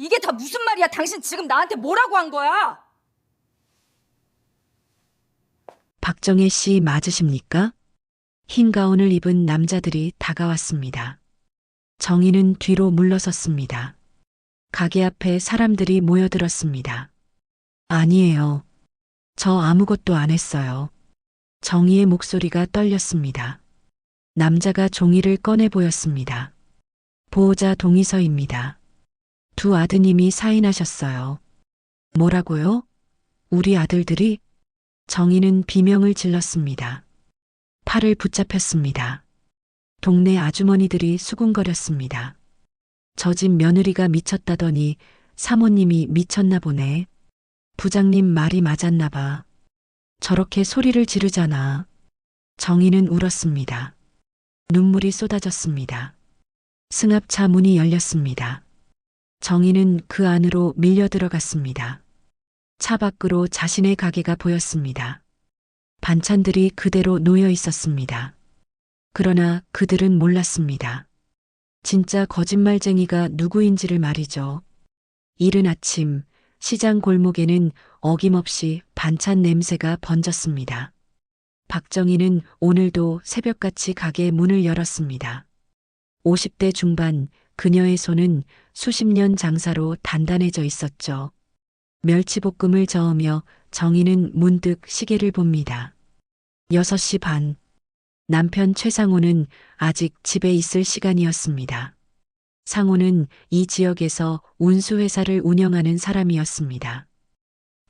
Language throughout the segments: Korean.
이게 다 무슨 말이야? 당신 지금 나한테 뭐라고 한 거야? 박정혜 씨 맞으십니까? 흰 가운을 입은 남자들이 다가왔습니다. 정희는 뒤로 물러섰습니다. 가게 앞에 사람들이 모여들었습니다. 아니에요. 저 아무것도 안 했어요. 정희의 목소리가 떨렸습니다. 남자가 종이를 꺼내 보였습니다. 보호자 동의서입니다. 두 아드님이 사인하셨어요. 뭐라고요? 우리 아들들이? 정희는 비명을 질렀습니다. 팔을 붙잡혔습니다. 동네 아주머니들이 수군거렸습니다. 저 집 며느리가 미쳤다더니 사모님이 미쳤나 보네. 부장님 말이 맞았나 봐. 저렇게 소리를 지르잖아. 정희는 울었습니다. 눈물이 쏟아졌습니다. 승합차 문이 열렸습니다. 정희는 그 안으로 밀려 들어갔습니다. 차 밖으로 자신의 가게가 보였습니다. 반찬들이 그대로 놓여 있었습니다. 그러나 그들은 몰랐습니다. 진짜 거짓말쟁이가 누구인지를 말이죠. 이른 아침 시장 골목에는 어김없이 반찬 냄새가 번졌습니다. 박정희는 오늘도 새벽같이 가게 문을 열었습니다. 50대 중반 그녀의 손은 수십 년 장사로 단단해져 있었죠. 멸치볶음을 저으며 정희는 문득 시계를 봅니다. 6시 반. 남편 최상호는 아직 집에 있을 시간이었습니다. 상호는 이 지역에서 운수회사를 운영하는 사람이었습니다.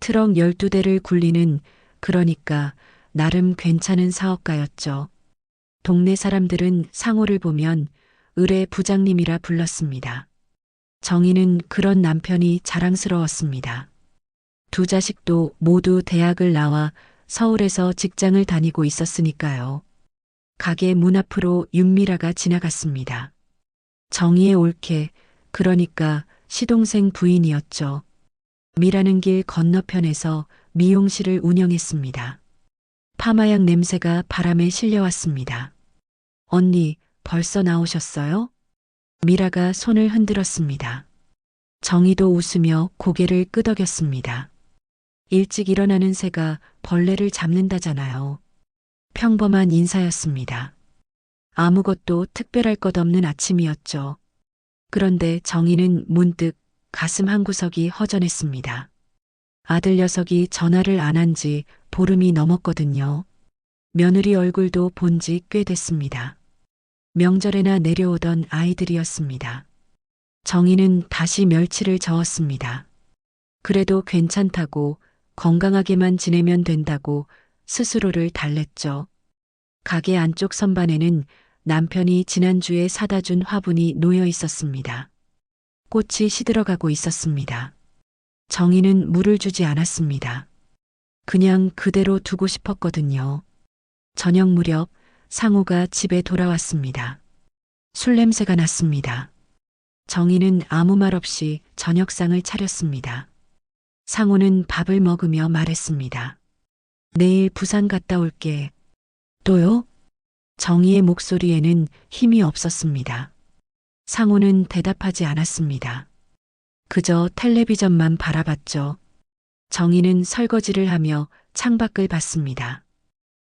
트럭 12대를 굴리는, 그러니까 나름 괜찮은 사업가였죠. 동네 사람들은 상호를 보면 을의 부장님이라 불렀습니다. 정희는 그런 남편이 자랑스러웠습니다. 두 자식도 모두 대학을 나와 서울에서 직장을 다니고 있었으니까요. 가게 문 앞으로 윤미라가 지나갔습니다. 정희의 올케, 그러니까 시동생 부인이었죠. 미라는 길 건너편에서 미용실을 운영했습니다. 파마약 냄새가 바람에 실려왔습니다. 언니, 벌써 나오셨어요? 미라가 손을 흔들었습니다. 정희도 웃으며 고개를 끄덕였습니다. 일찍 일어나는 새가 벌레를 잡는다잖아요. 평범한 인사였습니다. 아무것도 특별할 것 없는 아침이었죠. 그런데 정희는 문득 가슴 한구석이 허전했습니다. 아들 녀석이 전화를 안 한 지 보름이 넘었거든요. 며느리 얼굴도 본 지 꽤 됐습니다. 명절에나 내려오던 아이들이었습니다. 정희는 다시 멸치를 저었습니다. 그래도 괜찮다고, 건강하게만 지내면 된다고 스스로를 달랬죠. 가게 안쪽 선반에는 남편이 지난주에 사다 준 화분이 놓여 있었습니다. 꽃이 시들어가고 있었습니다. 정희는 물을 주지 않았습니다. 그냥 그대로 두고 싶었거든요. 저녁 무렵 상우가 집에 돌아왔습니다. 술 냄새가 났습니다. 정희는 아무 말 없이 저녁상을 차렸습니다. 상우는 밥을 먹으며 말했습니다. 내일 부산 갔다 올게. 또요? 정희의 목소리에는 힘이 없었습니다. 상우는 대답하지 않았습니다. 그저 텔레비전만 바라봤죠. 정희는 설거지를 하며 창밖을 봤습니다.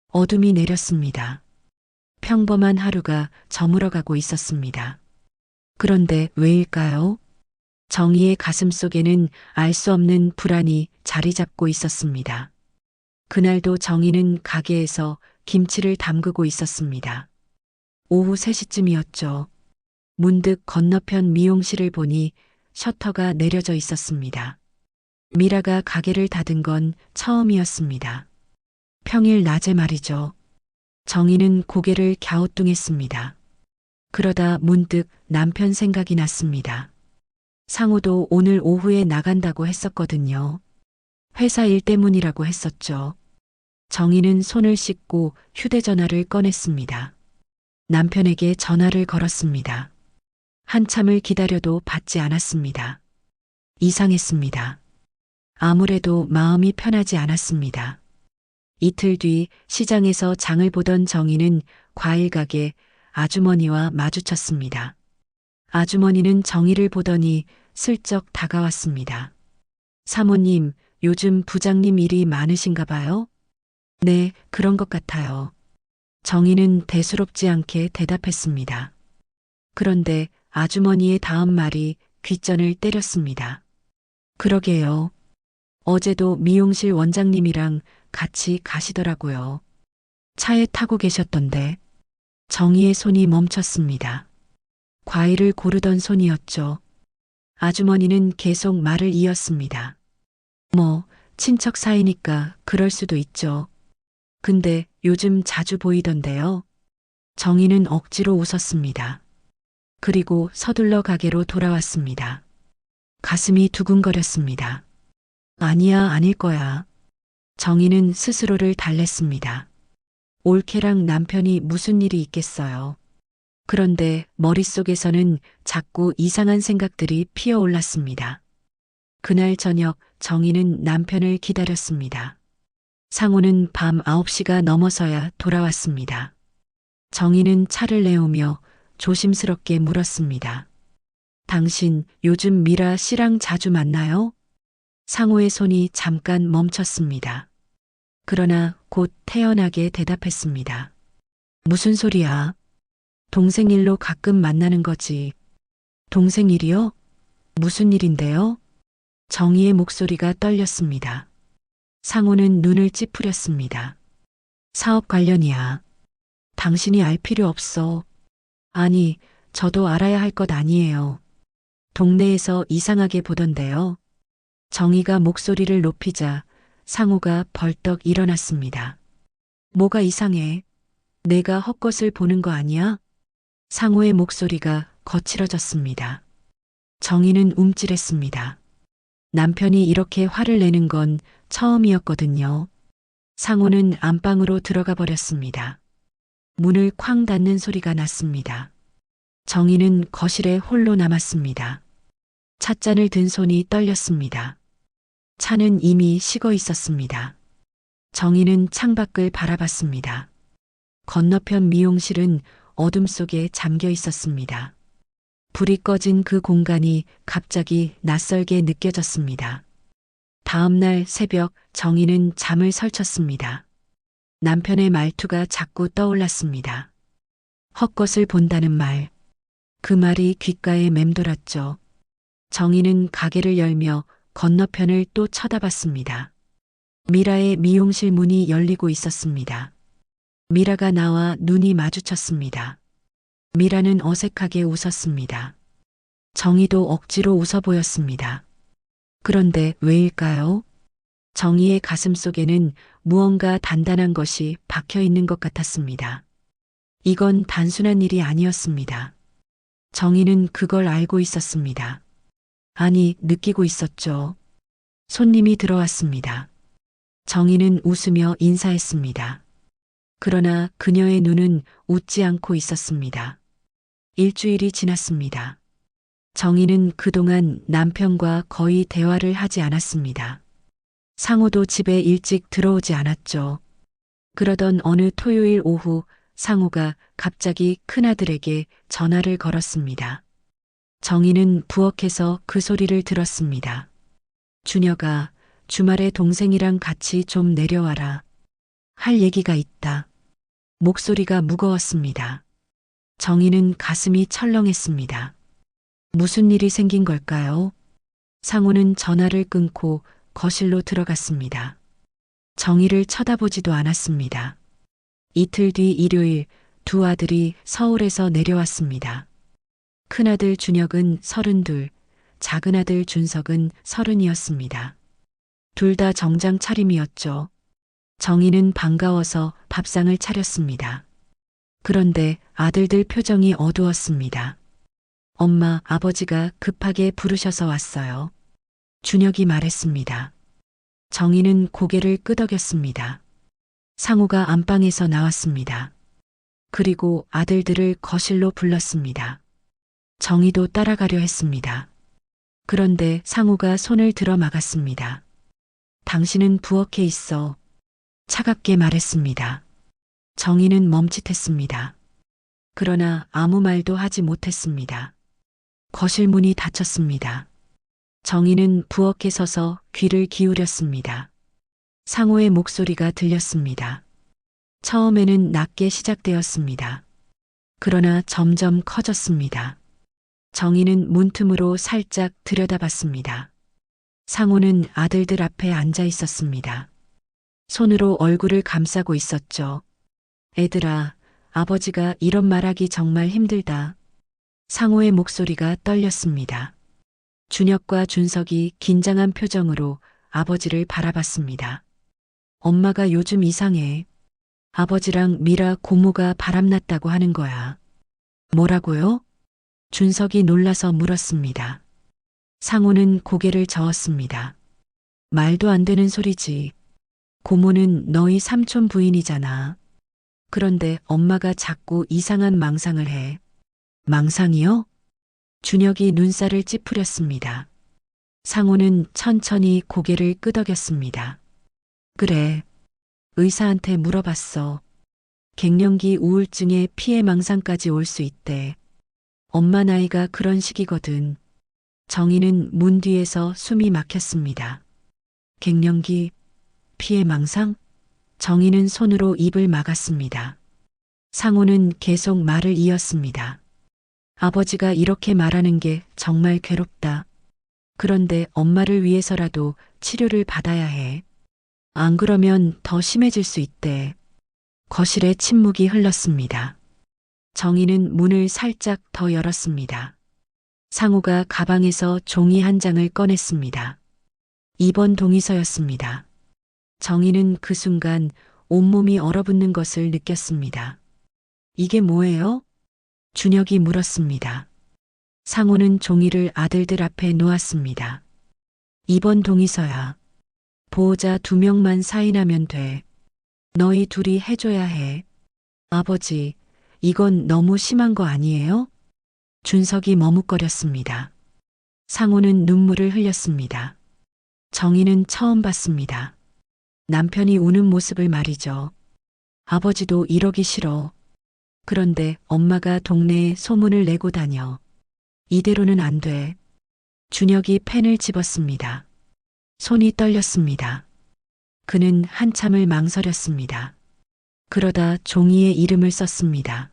어둠이 내렸습니다. 평범한 하루가 저물어가고 있었습니다. 그런데 왜일까요? 정희의 가슴 속에는 알 수 없는 불안이 자리 잡고 있었습니다. 그날도 정희는 가게에서 김치를 담그고 있었습니다. 오후 3시쯤이었죠. 문득 건너편 미용실을 보니 셔터가 내려져 있었습니다. 미라가 가게를 닫은 건 처음이었습니다. 평일 낮에 말이죠. 정희는 고개를 갸우뚱했습니다. 그러다 문득 남편 생각이 났습니다. 상우도 오늘 오후에 나간다고 했었거든요. 회사 일 때문이라고 했었죠. 정희는 손을 씻고 휴대전화를 꺼냈습니다. 남편에게 전화를 걸었습니다. 한참을 기다려도 받지 않았습니다. 이상했습니다. 아무래도 마음이 편하지 않았습니다. 이틀 뒤 시장에서 장을 보던 정희는 과일 가게 아주머니와 마주쳤습니다. 아주머니는 정희를 보더니 슬쩍 다가왔습니다. 사모님, 요즘 부장님 일이 많으신가 봐요? 네, 그런 것 같아요. 정희는 대수롭지 않게 대답했습니다. 그런데 아주머니의 다음 말이 귓전을 때렸습니다. 그러게요. 어제도 미용실 원장님이랑 같이 가시더라고요. 차에 타고 계셨던데. 정희의 손이 멈췄습니다. 과일을 고르던 손이었죠. 아주머니는 계속 말을 이었습니다. 뭐, 친척 사이니까 그럴 수도 있죠. 근데 요즘 자주 보이던데요. 정희는 억지로 웃었습니다. 그리고 서둘러 가게로 돌아왔습니다. 가슴이 두근거렸습니다. 아니야, 아닐 거야. 정희는 스스로를 달랬습니다. 올케랑 남편이 무슨 일이 있겠어요. 그런데 머릿속에서는 자꾸 이상한 생각들이 피어올랐습니다. 그날 저녁 정희는 남편을 기다렸습니다. 상호는 밤 9시가 넘어서야 돌아왔습니다. 정희는 차를 내오며 조심스럽게 물었습니다. 당신 요즘 미라 씨랑 자주 만나요? 상호의 손이 잠깐 멈췄습니다. 그러나 곧 태연하게 대답했습니다. 무슨 소리야? 동생 일로 가끔 만나는 거지. 동생 일이요? 무슨 일인데요? 정희의 목소리가 떨렸습니다. 상호는 눈을 찌푸렸습니다. 사업 관련이야. 당신이 알 필요 없어. 아니, 저도 알아야 할 것 아니에요. 동네에서 이상하게 보던데요. 정희가 목소리를 높이자 상호가 벌떡 일어났습니다. 뭐가 이상해? 내가 헛것을 보는 거 아니야? 상호의 목소리가 거칠어졌습니다. 정희는 움찔했습니다. 남편이 이렇게 화를 내는 건 처음이었거든요. 상호는 안방으로 들어가 버렸습니다. 문을 쾅 닫는 소리가 났습니다. 정희는 거실에 홀로 남았습니다. 찻잔을 든 손이 떨렸습니다. 차는 이미 식어 있었습니다. 정희는 창밖을 바라봤습니다. 건너편 미용실은 어둠 속에 잠겨 있었습니다. 불이 꺼진 그 공간이 갑자기 낯설게 느껴졌습니다. 다음 날 새벽 정희는 잠을 설쳤습니다. 남편의 말투가 자꾸 떠올랐습니다. 헛것을 본다는 말. 그 말이 귓가에 맴돌았죠. 정희는 가게를 열며 건너편을 또 쳐다봤습니다. 미라의 미용실 문이 열리고 있었습니다. 미라가 나와 눈이 마주쳤습니다. 미라는 어색하게 웃었습니다. 정희도 억지로 웃어 보였습니다. 그런데 왜일까요? 정희의 가슴 속에는 무언가 단단한 것이 박혀 있는 것 같았습니다. 이건 단순한 일이 아니었습니다. 정희는 그걸 알고 있었습니다. 아니, 느끼고 있었죠. 손님이 들어왔습니다. 정희는 웃으며 인사했습니다. 그러나 그녀의 눈은 웃지 않고 있었습니다. 일주일이 지났습니다. 정희는 그동안 남편과 거의 대화를 하지 않았습니다. 상호도 집에 일찍 들어오지 않았죠. 그러던 어느 토요일 오후 상호가 갑자기 큰아들에게 전화를 걸었습니다. 정희는 부엌에서 그 소리를 들었습니다. 준혁아, 주말에 동생이랑 같이 좀 내려와라. 할 얘기가 있다. 목소리가 무거웠습니다. 정희는 가슴이 철렁했습니다. 무슨 일이 생긴 걸까요? 상호는 전화를 끊고 거실로 들어갔습니다. 정희를 쳐다보지도 않았습니다. 이틀 뒤 일요일 두 아들이 서울에서 내려왔습니다. 큰아들 준혁은 32, 작은아들 준석은 30이었습니다. 둘 다 정장 차림이었죠. 정희는 반가워서 밥상을 차렸습니다. 그런데 아들들 표정이 어두웠습니다. 엄마, 아버지가 급하게 부르셔서 왔어요. 준혁이 말했습니다. 정희는 고개를 끄덕였습니다. 상우가 안방에서 나왔습니다. 그리고 아들들을 거실로 불렀습니다. 정희도 따라가려 했습니다. 그런데 상우가 손을 들어 막았습니다. 당신은 부엌에 있어. 차갑게 말했습니다. 정희는 멈칫했습니다. 그러나 아무 말도 하지 못했습니다. 거실 문이 닫혔습니다. 정희는 부엌에 서서 귀를 기울였습니다. 상호의 목소리가 들렸습니다. 처음에는 낮게 시작되었습니다. 그러나 점점 커졌습니다. 정희는 문틈으로 살짝 들여다봤습니다. 상호는 아들들 앞에 앉아 있었습니다. 손으로 얼굴을 감싸고 있었죠. 애들아, 아버지가 이런 말하기 정말 힘들다. 상호의 목소리가 떨렸습니다. 준혁과 준석이 긴장한 표정으로 아버지를 바라봤습니다. 엄마가 요즘 이상해. 아버지랑 미라 고모가 바람났다고 하는 거야. 뭐라고요? 준석이 놀라서 물었습니다. 상호는 고개를 저었습니다. 말도 안 되는 소리지. 고모는 너희 삼촌 부인이잖아. 그런데 엄마가 자꾸 이상한 망상을 해. 망상이요? 준혁이 눈살을 찌푸렸습니다. 상호는 천천히 고개를 끄덕였습니다. 그래. 의사한테 물어봤어. 갱년기 우울증에 피해 망상까지 올 수 있대. 엄마 나이가 그런 시기거든. 정희는 문 뒤에서 숨이 막혔습니다. 갱년기, 피해 망상? 정희는 손으로 입을 막았습니다. 상호는 계속 말을 이었습니다. 아버지가 이렇게 말하는 게 정말 괴롭다. 그런데 엄마를 위해서라도 치료를 받아야 해. 안 그러면 더 심해질 수 있대. 거실에 침묵이 흘렀습니다. 정희는 문을 살짝 더 열었습니다. 상호가 가방에서 종이 한 장을 꺼냈습니다. 2번 동의서였습니다. 정희는 그 순간 온몸이 얼어붙는 것을 느꼈습니다. 이게 뭐예요? 준혁이 물었습니다. 상호는 종이를 아들들 앞에 놓았습니다. 2번 동의서야. 보호자 2명만 사인하면 돼. 너희 둘이 해줘야 해. 아버지, 이건 너무 심한 거 아니에요? 준석이 머뭇거렸습니다. 상호는 눈물을 흘렸습니다. 정희는 처음 봤습니다. 남편이 우는 모습을 말이죠. 아버지도 이러기 싫어. 그런데 엄마가 동네에 소문을 내고 다녀. 이대로는 안 돼. 준혁이 펜을 집었습니다. 손이 떨렸습니다. 그는 한참을 망설였습니다. 그러다 종이에 이름을 썼습니다.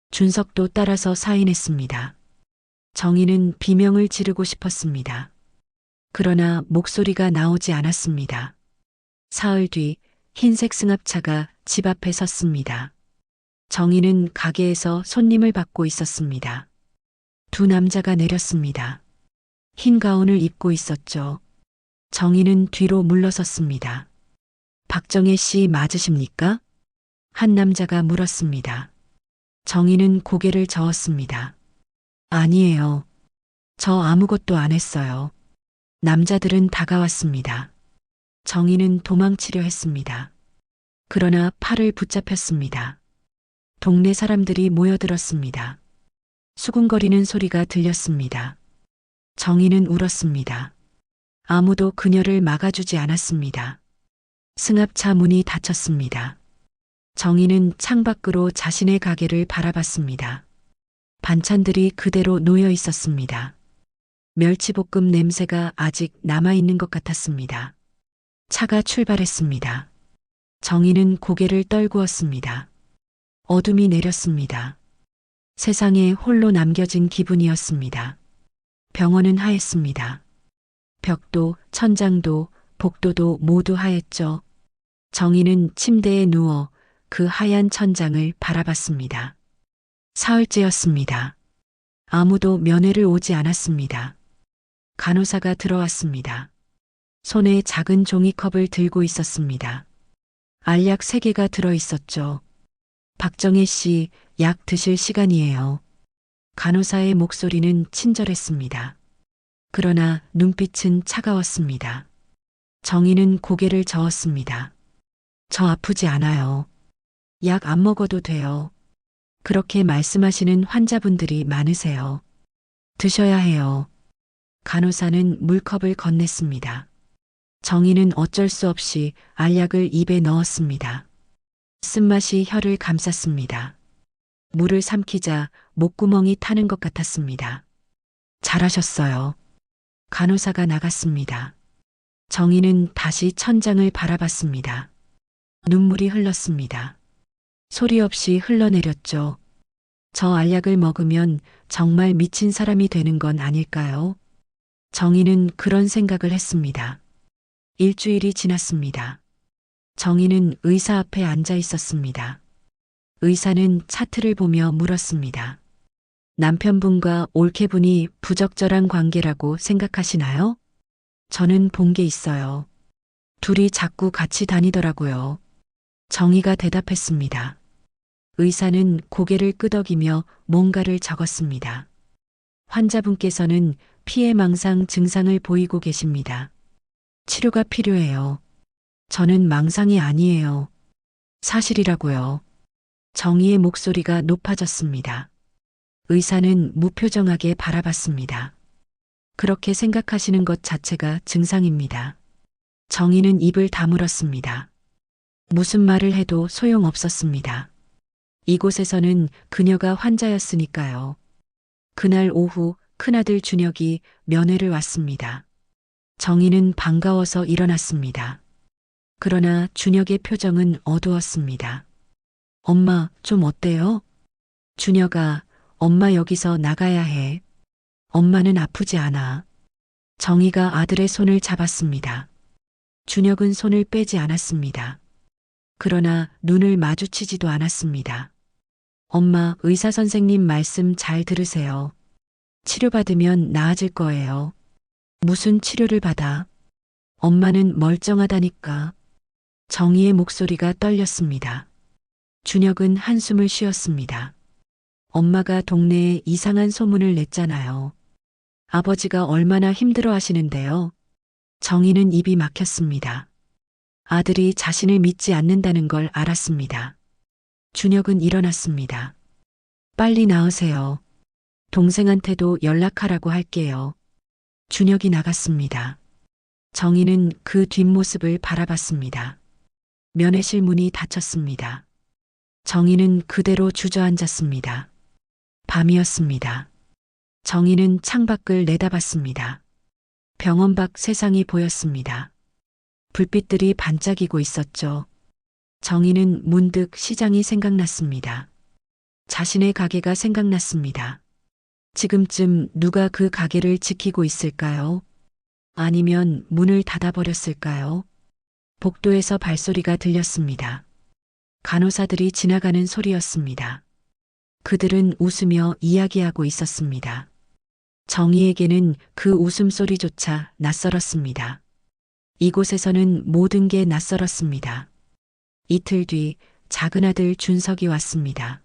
준석도 따라서 사인했습니다. 정희는 비명을 지르고 싶었습니다. 그러나 목소리가 나오지 않았습니다. 사흘 뒤 흰색 승합차가 집 앞에 섰습니다. 정희는 가게에서 손님을 받고 있었습니다. 두 남자가 내렸습니다. 흰 가운을 입고 있었죠. 정희는 뒤로 물러섰습니다. 박정혜 씨 맞으십니까? 한 남자가 물었습니다. 정희는 고개를 저었습니다. 아니에요. 저 아무것도 안 했어요. 남자들은 다가왔습니다. 정희는 도망치려 했습니다. 그러나 팔을 붙잡혔습니다. 동네 사람들이 모여들었습니다. 수군거리는 소리가 들렸습니다. 정희는 울었습니다. 아무도 그녀를 막아주지 않았습니다. 승합차 문이 닫혔습니다. 정희는 창밖으로 자신의 가게를 바라봤습니다. 반찬들이 그대로 놓여 있었습니다. 멸치볶음 냄새가 아직 남아있는 것 같았습니다. 차가 출발했습니다. 정희는 고개를 떨구었습니다. 어둠이 내렸습니다. 세상에 홀로 남겨진 기분이었습니다. 병원은 하였습니다. 벽도, 천장도, 복도도 모두 하였죠. 정희는 침대에 누워 그 하얀 천장을 바라봤습니다. 사흘째였습니다. 아무도 면회를 오지 않았습니다. 간호사가 들어왔습니다. 손에 작은 종이컵을 들고 있었습니다. 알약 3개가 들어 있었죠. 박정혜 씨, 약 드실 시간이에요. 간호사의 목소리는 친절했습니다. 그러나 눈빛은 차가웠습니다. 정희는 고개를 저었습니다. 저 아프지 않아요. 약 안 먹어도 돼요. 그렇게 말씀하시는 환자분들이 많으세요. 드셔야 해요. 간호사는 물컵을 건넸습니다. 정희는 어쩔 수 없이 알약을 입에 넣었습니다. 쓴맛이 혀를 감쌌습니다. 물을 삼키자 목구멍이 타는 것 같았습니다. 잘하셨어요. 간호사가 나갔습니다. 정희는 다시 천장을 바라봤습니다. 눈물이 흘렀습니다. 소리 없이 흘러내렸죠. 저 알약을 먹으면 정말 미친 사람이 되는 건 아닐까요? 정희는 그런 생각을 했습니다. 일주일이 지났습니다. 정희는 의사 앞에 앉아 있었습니다. 의사는 차트를 보며 물었습니다. 남편분과 올케분이 부적절한 관계라고 생각하시나요? 저는 본 게 있어요. 둘이 자꾸 같이 다니더라고요. 정희가 대답했습니다. 의사는 고개를 끄덕이며 뭔가를 적었습니다. 환자분께서는 피해망상 증상을 보이고 계십니다. 치료가 필요해요. 저는 망상이 아니에요. 사실이라고요. 정희의 목소리가 높아졌습니다. 의사는 무표정하게 바라봤습니다. 그렇게 생각하시는 것 자체가 증상입니다. 정희는 입을 다물었습니다. 무슨 말을 해도 소용없었습니다. 이곳에서는 그녀가 환자였으니까요. 그날 오후 큰아들 준혁이 면회를 왔습니다. 정희는 반가워서 일어났습니다. 그러나 준혁의 표정은 어두웠습니다. 엄마, 좀 어때요? 준혁아, 엄마 여기서 나가야 해. 엄마는 아프지 않아. 정희가 아들의 손을 잡았습니다. 준혁은 손을 빼지 않았습니다. 그러나 눈을 마주치지도 않았습니다. 엄마, 의사 선생님 말씀 잘 들으세요. 치료받으면 나아질 거예요. 무슨 치료를 받아? 엄마는 멀쩡하다니까. 정희의 목소리가 떨렸습니다. 준혁은 한숨을 쉬었습니다. 엄마가 동네에 이상한 소문을 냈잖아요. 아버지가 얼마나 힘들어 하시는데요. 정희는 입이 막혔습니다. 아들이 자신을 믿지 않는다는 걸 알았습니다. 준혁은 일어났습니다. 빨리 나으세요. 동생한테도 연락하라고 할게요. 준혁이 나갔습니다. 정희는 그 뒷모습을 바라봤습니다. 면회실 문이 닫혔습니다. 정희는 그대로 주저앉았습니다. 밤이었습니다. 정희는 창밖을 내다봤습니다. 병원 밖 세상이 보였습니다. 불빛들이 반짝이고 있었죠. 정희는 문득 시장이 생각났습니다. 자신의 가게가 생각났습니다. 지금쯤 누가 그 가게를 지키고 있을까요? 아니면 문을 닫아버렸을까요? 복도에서 발소리가 들렸습니다. 간호사들이 지나가는 소리였습니다. 그들은 웃으며 이야기하고 있었습니다. 정희에게는 그 웃음소리조차 낯설었습니다. 이곳에서는 모든 게 낯설었습니다. 이틀 뒤 작은 아들 준석이 왔습니다.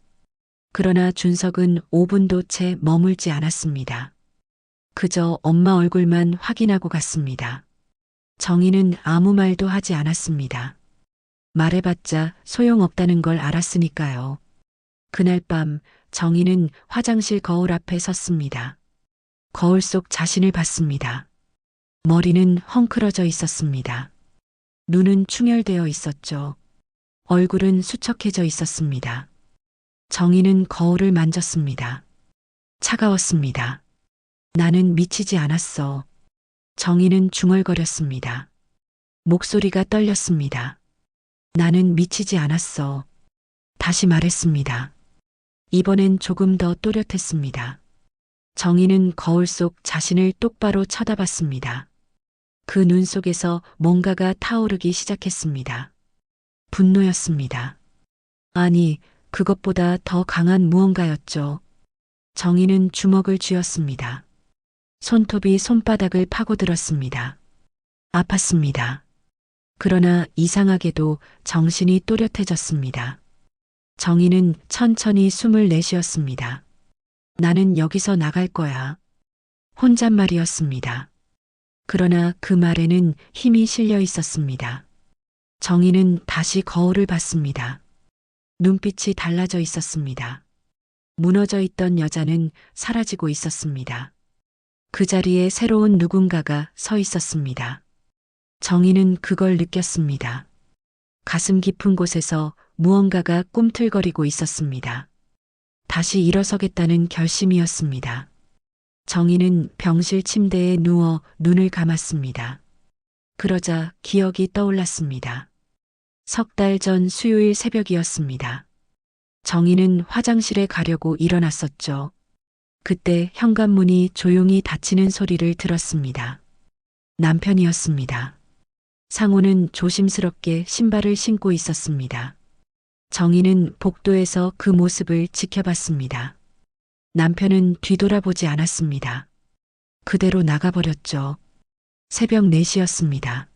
그러나 준석은 5분도 채 머물지 않았습니다. 그저 엄마 얼굴만 확인하고 갔습니다. 정희는 아무 말도 하지 않았습니다. 말해봤자 소용없다는 걸 알았으니까요. 그날 밤 정희는 화장실 거울 앞에 섰습니다. 거울 속 자신을 봤습니다. 머리는 헝클어져 있었습니다. 눈은 충혈되어 있었죠. 얼굴은 수척해져 있었습니다. 정희는 거울을 만졌습니다. 차가웠습니다. 나는 미치지 않았어. 정희는 중얼거렸습니다. 목소리가 떨렸습니다. 나는 미치지 않았어. 다시 말했습니다. 이번엔 조금 더 또렷했습니다. 정희는 거울 속 자신을 똑바로 쳐다봤습니다. 그 눈 속에서 뭔가가 타오르기 시작했습니다. 분노였습니다. 아니, 그것보다 더 강한 무언가였죠. 정희는 주먹을 쥐었습니다. 손톱이 손바닥을 파고들었습니다. 아팠습니다. 그러나 이상하게도 정신이 또렷해졌습니다. 정희는 천천히 숨을 내쉬었습니다. 나는 여기서 나갈 거야. 혼잣말이었습니다. 그러나 그 말에는 힘이 실려 있었습니다. 정희는 다시 거울을 봤습니다. 눈빛이 달라져 있었습니다. 무너져 있던 여자는 사라지고 있었습니다. 그 자리에 새로운 누군가가 서 있었습니다. 정희는 그걸 느꼈습니다. 가슴 깊은 곳에서 무언가가 꿈틀거리고 있었습니다. 다시 일어서겠다는 결심이었습니다. 정희는 병실 침대에 누워 눈을 감았습니다. 그러자 기억이 떠올랐습니다. 석 달 전 수요일 새벽이었습니다. 정희는 화장실에 가려고 일어났었죠. 그때 현관문이 조용히 닫히는 소리를 들었습니다. 남편이었습니다. 상호는 조심스럽게 신발을 신고 있었습니다. 정희는 복도에서 그 모습을 지켜봤습니다. 남편은 뒤돌아보지 않았습니다. 그대로 나가버렸죠. 새벽 4시였습니다.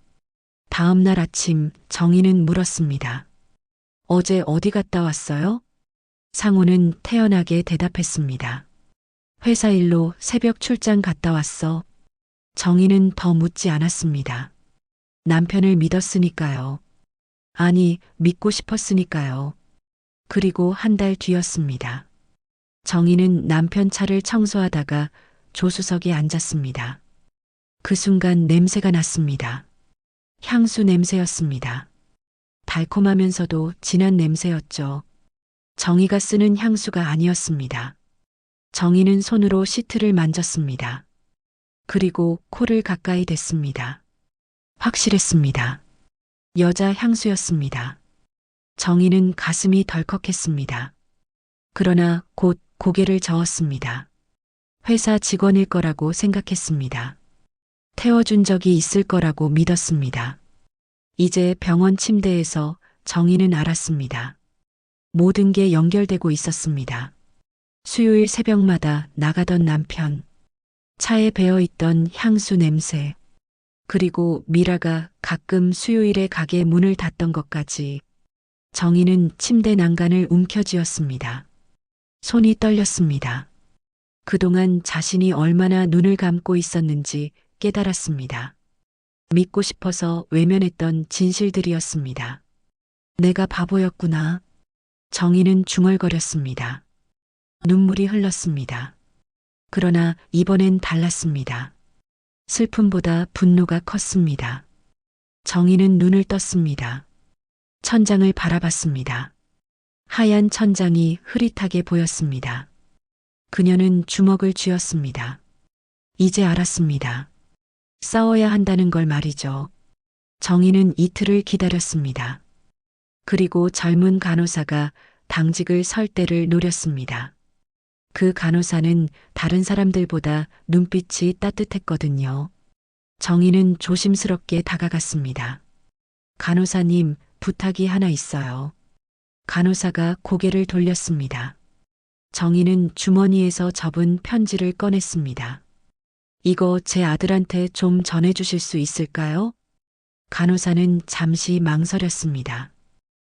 다음 날 아침 정희는 물었습니다. 어제 어디 갔다 왔어요? 상호는 태연하게 대답했습니다. 회사 일로 새벽 출장 갔다 왔어. 정희는 더 묻지 않았습니다. 남편을 믿었으니까요. 아니, 믿고 싶었으니까요. 그리고 한 달 뒤였습니다. 정희는 남편 차를 청소하다가 조수석에 앉았습니다. 그 순간 냄새가 났습니다. 향수 냄새였습니다. 달콤하면서도 진한 냄새였죠. 정희가 쓰는 향수가 아니었습니다. 정희는 손으로 시트를 만졌습니다. 그리고 코를 가까이 댔습니다. 확실했습니다. 여자 향수였습니다. 정희는 가슴이 덜컥했습니다. 그러나 곧 고개를 저었습니다. 회사 직원일 거라고 생각했습니다. 태워준 적이 있을 거라고 믿었습니다. 이제 병원 침대에서 정희는 알았습니다. 모든 게 연결되고 있었습니다. 수요일 새벽마다 나가던 남편, 차에 배어있던 향수 냄새, 그리고 미라가 가끔 수요일에 가게 문을 닫던 것까지. 정희는 침대 난간을 움켜쥐었습니다. 손이 떨렸습니다. 그동안 자신이 얼마나 눈을 감고 있었는지 깨달았습니다. 믿고 싶어서 외면했던 진실들이었습니다. 내가 바보였구나. 정희는 중얼거렸습니다. 눈물이 흘렀습니다. 그러나 이번엔 달랐습니다. 슬픔보다 분노가 컸습니다. 정희는 눈을 떴습니다. 천장을 바라봤습니다. 하얀 천장이 흐릿하게 보였습니다. 그녀는 주먹을 쥐었습니다. 이제 알았습니다. 싸워야 한다는 걸 말이죠. 정희는 이틀을 기다렸습니다. 그리고 젊은 간호사가 당직을 설 때를 노렸습니다. 그 간호사는 다른 사람들보다 눈빛이 따뜻했거든요. 정희는 조심스럽게 다가갔습니다. 간호사님, 부탁이 하나 있어요. 간호사가 고개를 돌렸습니다. 정희는 주머니에서 접은 편지를 꺼냈습니다. 이거 제 아들한테 좀 전해주실 수 있을까요? 간호사는 잠시 망설였습니다.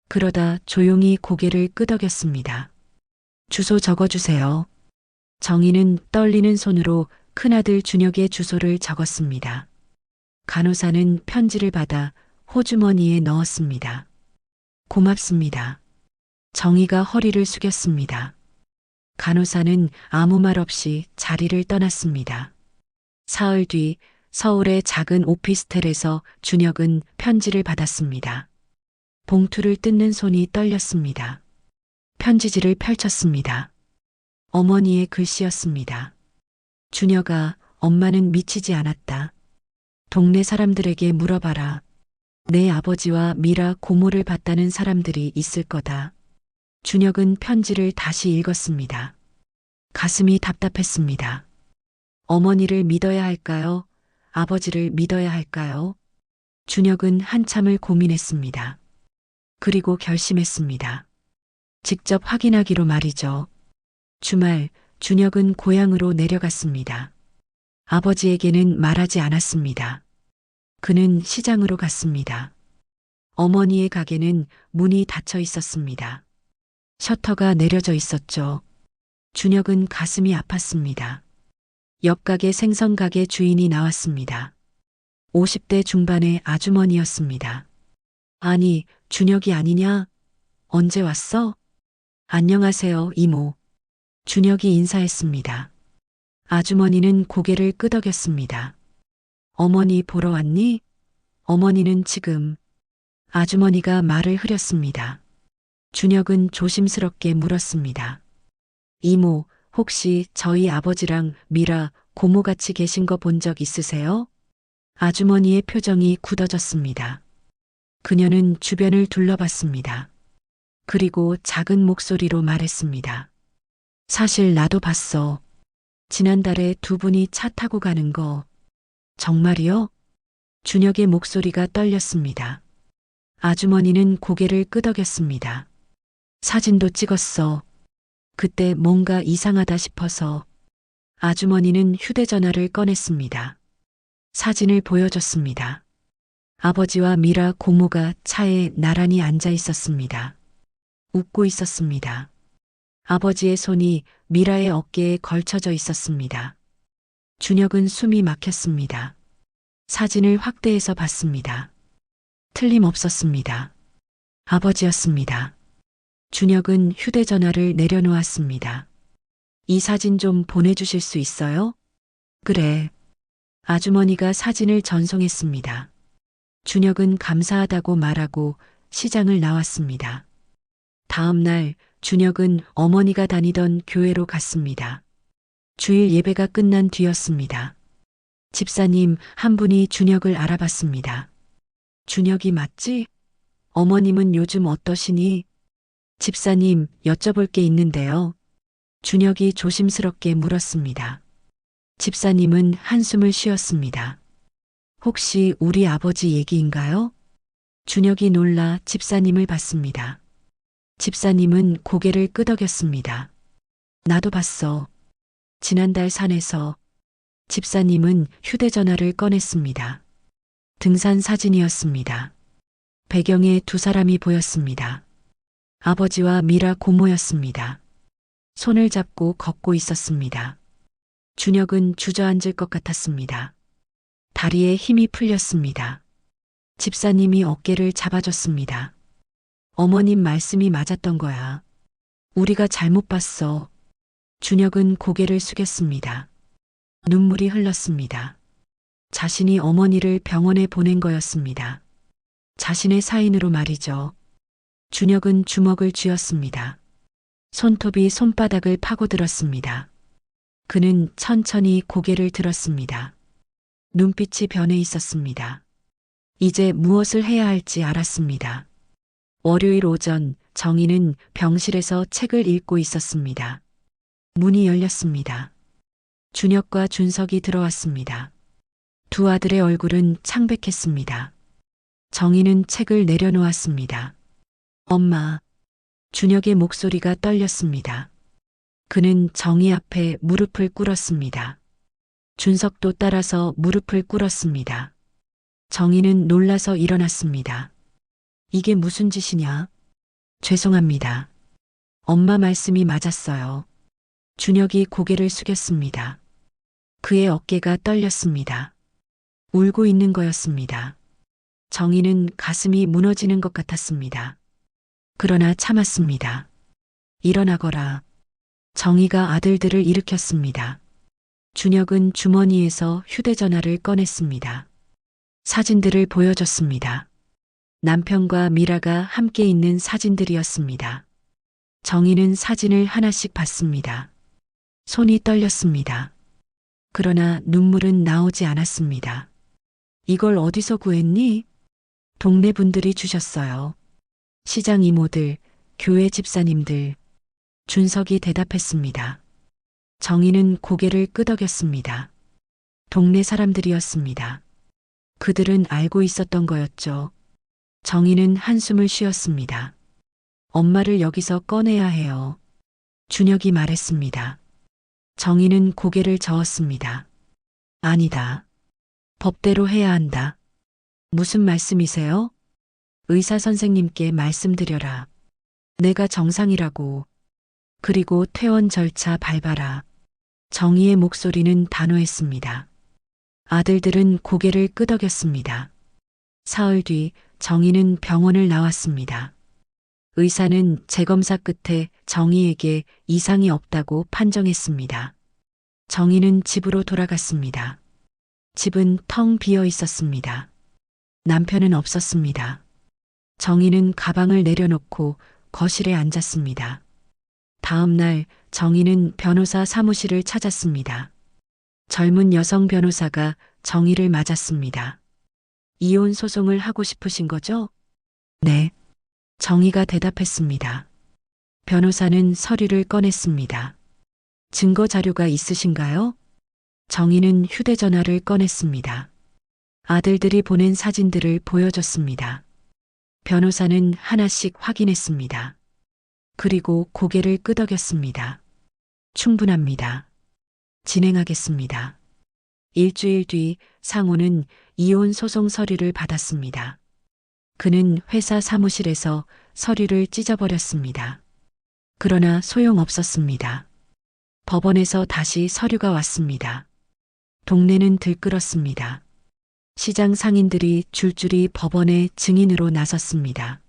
그러다 조용히 고개를 끄덕였습니다. 주소 적어주세요. 정희는 떨리는 손으로 큰아들 준혁의 주소를 적었습니다. 간호사는 편지를 받아 호주머니에 넣었습니다. 고맙습니다. 정희가 허리를 숙였습니다. 간호사는 아무 말 없이 자리를 떠났습니다. 사흘 뒤 서울의 작은 오피스텔에서 준혁은 편지를 받았습니다. 봉투를 뜯는 손이 떨렸습니다. 편지지를 펼쳤습니다. 어머니의 글씨였습니다. 준혁아, 엄마는 미치지 않았다. 동네 사람들에게 물어봐라. 내 아버지와 미라 고모를 봤다는 사람들이 있을 거다. 준혁은 편지를 다시 읽었습니다. 가슴이 답답했습니다. 어머니를 믿어야 할까요? 아버지를 믿어야 할까요? 준혁은 한참을 고민했습니다. 그리고 결심했습니다. 직접 확인하기로 말이죠. 주말 준혁은 고향으로 내려갔습니다. 아버지에게는 말하지 않았습니다. 그는 시장으로 갔습니다. 어머니의 가게는 문이 닫혀 있었습니다. 셔터가 내려져 있었죠. 준혁은 가슴이 아팠습니다. 옆 가게 생선 가게 주인이 나왔습니다. 50대 중반의 아주머니였습니다. 아니, 준혁이 아니냐? 언제 왔어? 안녕하세요, 이모. 준혁이 인사했습니다. 아주머니는 고개를 끄덕였습니다. 어머니 보러 왔니? 어머니는 지금. 아주머니가 말을 흐렸습니다. 준혁은 조심스럽게 물었습니다. 이모, 혹시 저희 아버지랑 미라 고모 같이 계신 거 본 적 있으세요? 아주머니의 표정이 굳어졌습니다. 그녀는 주변을 둘러봤습니다. 그리고 작은 목소리로 말했습니다. 사실 나도 봤어. 지난달에 두 분이 차 타고 가는 거. 정말이요? 준혁의 목소리가 떨렸습니다. 아주머니는 고개를 끄덕였습니다. 사진도 찍었어. 그때 뭔가 이상하다 싶어서. 아주머니는 휴대전화를 꺼냈습니다. 사진을 보여줬습니다. 아버지와 미라 고모가 차에 나란히 앉아 있었습니다. 웃고 있었습니다. 아버지의 손이 미라의 어깨에 걸쳐져 있었습니다. 준혁은 숨이 막혔습니다. 사진을 확대해서 봤습니다. 틀림없었습니다. 아버지였습니다. 준혁은 휴대전화를 내려놓았습니다. 이 사진 좀 보내주실 수 있어요? 그래. 아주머니가 사진을 전송했습니다. 준혁은 감사하다고 말하고 시장을 나왔습니다. 다음 날 준혁은 어머니가 다니던 교회로 갔습니다. 주일 예배가 끝난 뒤였습니다. 집사님 한 분이 준혁을 알아봤습니다. 준혁이 맞지? 어머님은 요즘 어떠시니? 집사님, 여쭤볼 게 있는데요. 준혁이 조심스럽게 물었습니다. 집사님은 한숨을 쉬었습니다. 혹시 우리 아버지 얘기인가요? 준혁이 놀라 집사님을 봤습니다. 집사님은 고개를 끄덕였습니다. 나도 봤어. 지난달 산에서. 집사님은 휴대전화를 꺼냈습니다. 등산 사진이었습니다. 배경에 두 사람이 보였습니다. 아버지와 미라 고모였습니다. 손을 잡고 걷고 있었습니다. 준혁은 주저앉을 것 같았습니다. 다리에 힘이 풀렸습니다. 집사님이 어깨를 잡아줬습니다. 어머님 말씀이 맞았던 거야. 우리가 잘못 봤어. 준혁은 고개를 숙였습니다. 눈물이 흘렀습니다. 자신이 어머니를 병원에 보낸 거였습니다. 자신의 사인으로 말이죠. 준혁은 주먹을 쥐었습니다. 손톱이 손바닥을 파고들었습니다. 그는 천천히 고개를 들었습니다. 눈빛이 변해 있었습니다. 이제 무엇을 해야 할지 알았습니다. 월요일 오전 정희는 병실에서 책을 읽고 있었습니다. 문이 열렸습니다. 준혁과 준석이 들어왔습니다. 두 아들의 얼굴은 창백했습니다. 정희는 책을 내려놓았습니다. 엄마. 준혁의 목소리가 떨렸습니다. 그는 정희 앞에 무릎을 꿇었습니다. 준석도 따라서 무릎을 꿇었습니다. 정희는 놀라서 일어났습니다. 이게 무슨 짓이냐? 죄송합니다. 엄마 말씀이 맞았어요. 준혁이 고개를 숙였습니다. 그의 어깨가 떨렸습니다. 울고 있는 거였습니다. 정희는 가슴이 무너지는 것 같았습니다. 그러나 참았습니다. 일어나거라. 정희가 아들들을 일으켰습니다. 준혁은 주머니에서 휴대전화를 꺼냈습니다. 사진들을 보여줬습니다. 남편과 미라가 함께 있는 사진들이었습니다. 정희는 사진을 하나씩 봤습니다. 손이 떨렸습니다. 그러나 눈물은 나오지 않았습니다. 이걸 어디서 구했니? 동네 분들이 주셨어요. 시장 이모들, 교회 집사님들. 준석이 대답했습니다. 정희는 고개를 끄덕였습니다. 동네 사람들이었습니다. 그들은 알고 있었던 거였죠. 정희는 한숨을 쉬었습니다. 엄마를 여기서 꺼내야 해요. 준혁이 말했습니다. 정희는 고개를 저었습니다. 아니다. 법대로 해야 한다. 무슨 말씀이세요? 의사 선생님께 말씀드려라. 내가 정상이라고. 그리고 퇴원 절차 밟아라. 정희의 목소리는 단호했습니다. 아들들은 고개를 끄덕였습니다. 사흘 뒤 정희는 병원을 나왔습니다. 의사는 재검사 끝에 정희에게 이상이 없다고 판정했습니다. 정희는 집으로 돌아갔습니다. 집은 텅 비어 있었습니다. 남편은 없었습니다. 정희는 가방을 내려놓고 거실에 앉았습니다. 다음 날 정희는 변호사 사무실을 찾았습니다. 젊은 여성 변호사가 정희를 맞았습니다. 이혼 소송을 하고 싶으신 거죠? 네. 정희가 대답했습니다. 변호사는 서류를 꺼냈습니다. 증거 자료가 있으신가요? 정희는 휴대전화를 꺼냈습니다. 아들들이 보낸 사진들을 보여줬습니다. 변호사는 하나씩 확인했습니다. 그리고 고개를 끄덕였습니다. 충분합니다. 진행하겠습니다. 일주일 뒤 상호는 이혼 소송 서류를 받았습니다. 그는 회사 사무실에서 서류를 찢어버렸습니다. 그러나 소용없었습니다. 법원에서 다시 서류가 왔습니다. 동네는 들끓었습니다. 시장 상인들이 줄줄이 법원에 증인으로 나섰습니다.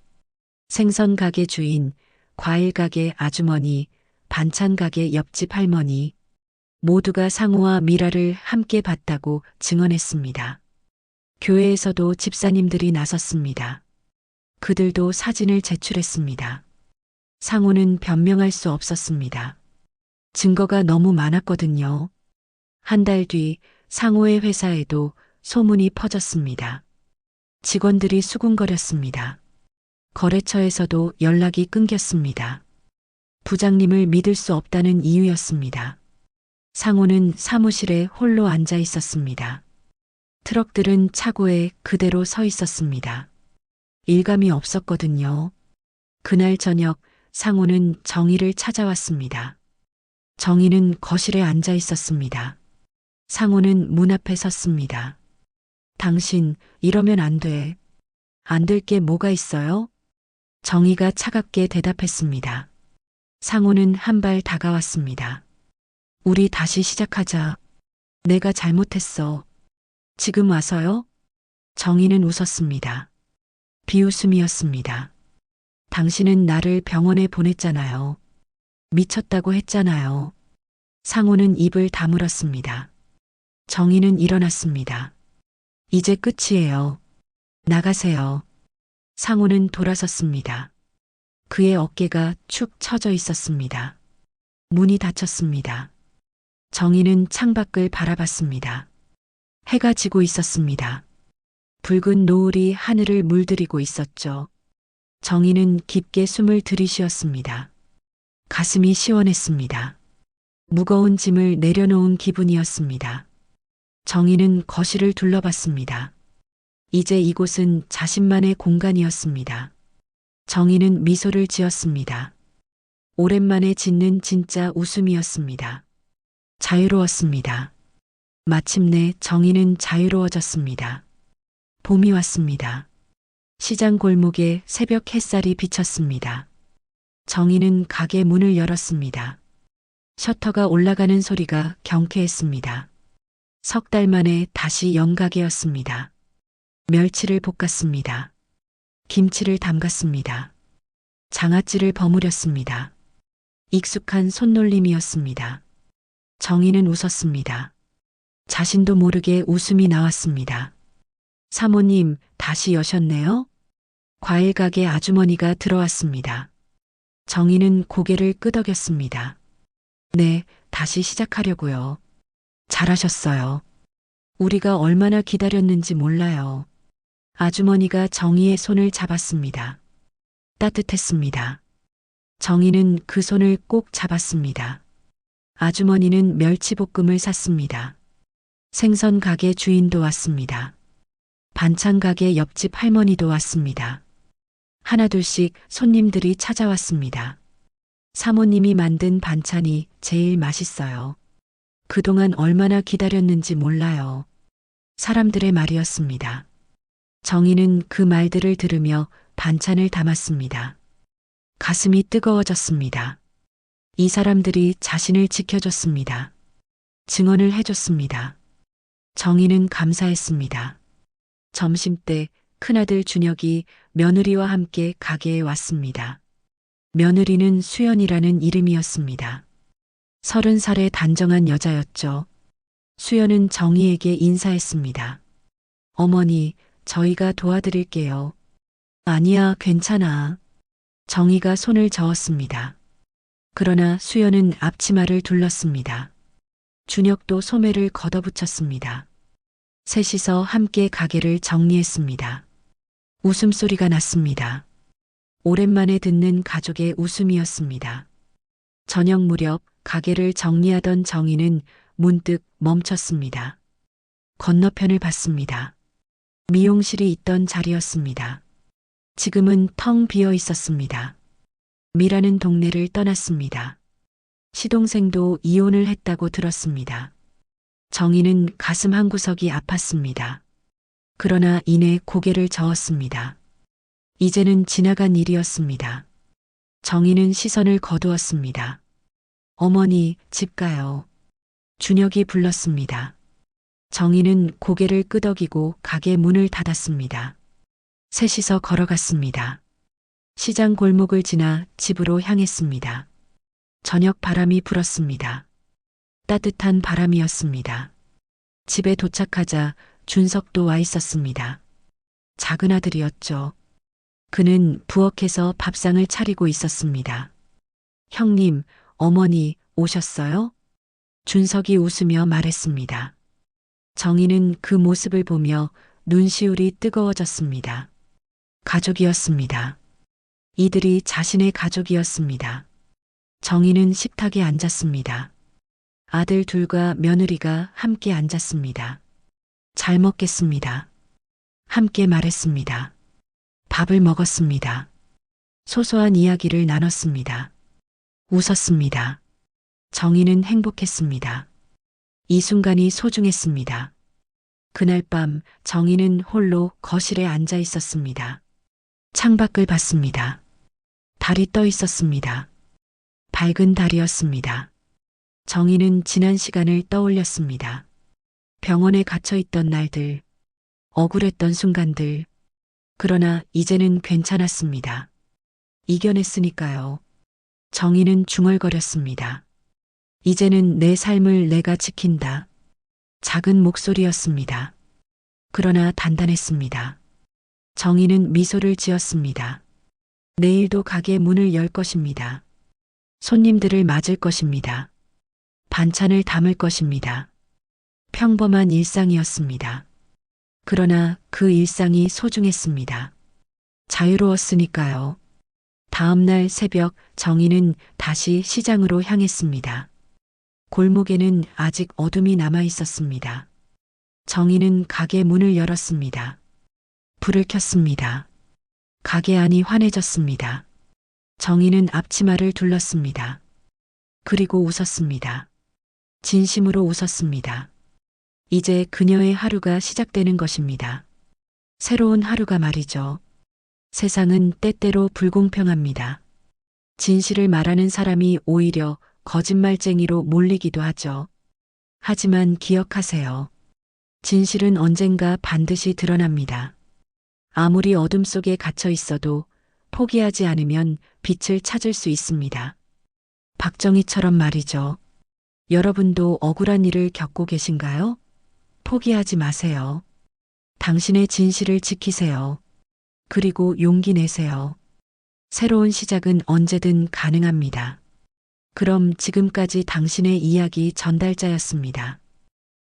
생선 가게 주인, 과일 가게 아주머니, 반찬 가게 옆집 할머니, 모두가 상호와 미라를 함께 봤다고 증언했습니다. 교회에서도 집사님들이 나섰습니다. 그들도 사진을 제출했습니다. 상호는 변명할 수 없었습니다. 증거가 너무 많았거든요. 한 달 뒤 상호의 회사에도 소문이 퍼졌습니다. 직원들이 수군거렸습니다. 거래처에서도 연락이 끊겼습니다. 부장님을 믿을 수 없다는 이유였습니다. 상호는 사무실에 홀로 앉아 있었습니다. 트럭들은 차고에 그대로 서 있었습니다. 일감이 없었거든요. 그날 저녁 상호는 정희를 찾아왔습니다. 정희는 거실에 앉아 있었습니다. 상호는 문 앞에 섰습니다. 당신 이러면 안 돼. 안 될 게 뭐가 있어요? 정희가 차갑게 대답했습니다. 상호는 한 발 다가왔습니다. 우리 다시 시작하자. 내가 잘못했어. 지금 와서요? 정희는 웃었습니다. 비웃음이었습니다. 당신은 나를 병원에 보냈잖아요. 미쳤다고 했잖아요. 상호는 입을 다물었습니다. 정희는 일어났습니다. 이제 끝이에요. 나가세요. 상호는 돌아섰습니다. 그의 어깨가 축 처져 있었습니다. 문이 닫혔습니다. 정희는 창밖을 바라봤습니다. 해가 지고 있었습니다. 붉은 노을이 하늘을 물들이고 있었죠. 정희는 깊게 숨을 들이쉬었습니다. 가슴이 시원했습니다. 무거운 짐을 내려놓은 기분이었습니다. 정희는 거실을 둘러봤습니다. 이제 이곳은 자신만의 공간이었습니다. 정희는 미소를 지었습니다. 오랜만에 짓는 진짜 웃음이었습니다. 자유로웠습니다. 마침내 정희는 자유로워졌습니다. 봄이 왔습니다. 시장 골목에 새벽 햇살이 비쳤습니다. 정희는 가게 문을 열었습니다. 셔터가 올라가는 소리가 경쾌했습니다. 석 달 만에 다시 영가게였습니다. 멸치를 볶았습니다. 김치를 담갔습니다. 장아찌를 버무렸습니다. 익숙한 손놀림이었습니다. 정희는 웃었습니다. 자신도 모르게 웃음이 나왔습니다. 사모님, 다시 여셨네요? 과일 가게 아주머니가 들어왔습니다. 정희는 고개를 끄덕였습니다. 네, 다시 시작하려고요. 잘하셨어요. 우리가 얼마나 기다렸는지 몰라요. 아주머니가 정희의 손을 잡았습니다. 따뜻했습니다. 정희는 그 손을 꼭 잡았습니다. 아주머니는 멸치볶음을 샀습니다. 생선 가게 주인도 왔습니다. 반찬 가게 옆집 할머니도 왔습니다. 하나둘씩 손님들이 찾아왔습니다. 사모님이 만든 반찬이 제일 맛있어요. 그동안 얼마나 기다렸는지 몰라요. 사람들의 말이었습니다. 정희는 그 말들을 들으며 반찬을 담았습니다. 가슴이 뜨거워졌습니다. 이 사람들이 자신을 지켜줬습니다. 증언을 해줬습니다. 정희는 감사했습니다. 점심때 큰아들 준혁이 며느리와 함께 가게에 왔습니다. 며느리는 수연이라는 이름이었습니다. 30살의 단정한 여자였죠. 수연은 정희에게 인사했습니다. 어머니, 저희가 도와드릴게요. 아니야, 괜찮아. 정희가 손을 저었습니다. 그러나 수연은 앞치마를 둘렀습니다. 준혁도 소매를 걷어붙였습니다. 셋이서 함께 가게를 정리했습니다. 웃음소리가 났습니다. 오랜만에 듣는 가족의 웃음이었습니다. 저녁 무렵 가게를 정리하던 정희는 문득 멈췄습니다. 건너편을 봤습니다. 미용실이 있던 자리였습니다. 지금은 텅 비어 있었습니다. 미라는 동네를 떠났습니다. 시동생도 이혼을 했다고 들었습니다. 정희는 가슴 한구석이 아팠습니다. 그러나 이내 고개를 저었습니다. 이제는 지나간 일이었습니다. 정희는 시선을 거두었습니다. 어머니, 집 가요. 준혁이 불렀습니다. 정희는 고개를 끄덕이고 가게 문을 닫았습니다. 셋이서 걸어갔습니다. 시장 골목을 지나 집으로 향했습니다. 저녁 바람이 불었습니다. 따뜻한 바람이었습니다. 집에 도착하자 준석도 와 있었습니다. 작은 아들이었죠. 그는 부엌에서 밥상을 차리고 있었습니다. 형님, 어머니 오셨어요? 준석이 웃으며 말했습니다. 정희는 그 모습을 보며 눈시울이 뜨거워졌습니다. 가족이었습니다. 이들이 자신의 가족이었습니다. 정희는 식탁에 앉았습니다. 아들 둘과 며느리가 함께 앉았습니다. 잘 먹겠습니다. 함께 말했습니다. 밥을 먹었습니다. 소소한 이야기를 나눴습니다. 웃었습니다. 정희는 행복했습니다. 이 순간이 소중했습니다. 그날 밤 정희는 홀로 거실에 앉아 있었습니다. 창밖을 봤습니다. 달이 떠 있었습니다. 밝은 달이었습니다. 정희는 지난 시간을 떠올렸습니다. 병원에 갇혀 있던 날들, 억울했던 순간들. 그러나 이제는 괜찮았습니다. 이겨냈으니까요. 정희는 중얼거렸습니다. 이제는 내 삶을 내가 지킨다. 작은 목소리였습니다. 그러나 단단했습니다. 정희는 미소를 지었습니다. 내일도 가게 문을 열 것입니다. 손님들을 맞을 것입니다. 반찬을 담을 것입니다. 평범한 일상이었습니다. 그러나 그 일상이 소중했습니다. 자유로웠으니까요. 다음 날 새벽 정희는 다시 시장으로 향했습니다. 골목에는 아직 어둠이 남아 있었습니다. 정희는 가게 문을 열었습니다. 불을 켰습니다. 가게 안이 환해졌습니다. 정희는 앞치마를 둘렀습니다. 그리고 웃었습니다. 진심으로 웃었습니다. 이제 그녀의 하루가 시작되는 것입니다. 새로운 하루가 말이죠. 세상은 때때로 불공평합니다. 진실을 말하는 사람이 오히려 거짓말쟁이로 몰리기도 하죠. 하지만 기억하세요. 진실은 언젠가 반드시 드러납니다. 아무리 어둠 속에 갇혀 있어도 포기하지 않으면 빛을 찾을 수 있습니다. 박정희처럼 말이죠. 여러분도 억울한 일을 겪고 계신가요? 포기하지 마세요. 당신의 진실을 지키세요. 그리고 용기 내세요. 새로운 시작은 언제든 가능합니다. 그럼 지금까지 당신의 이야기 전달자였습니다.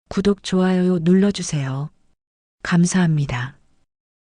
구독, 좋아요 눌러주세요. 감사합니다.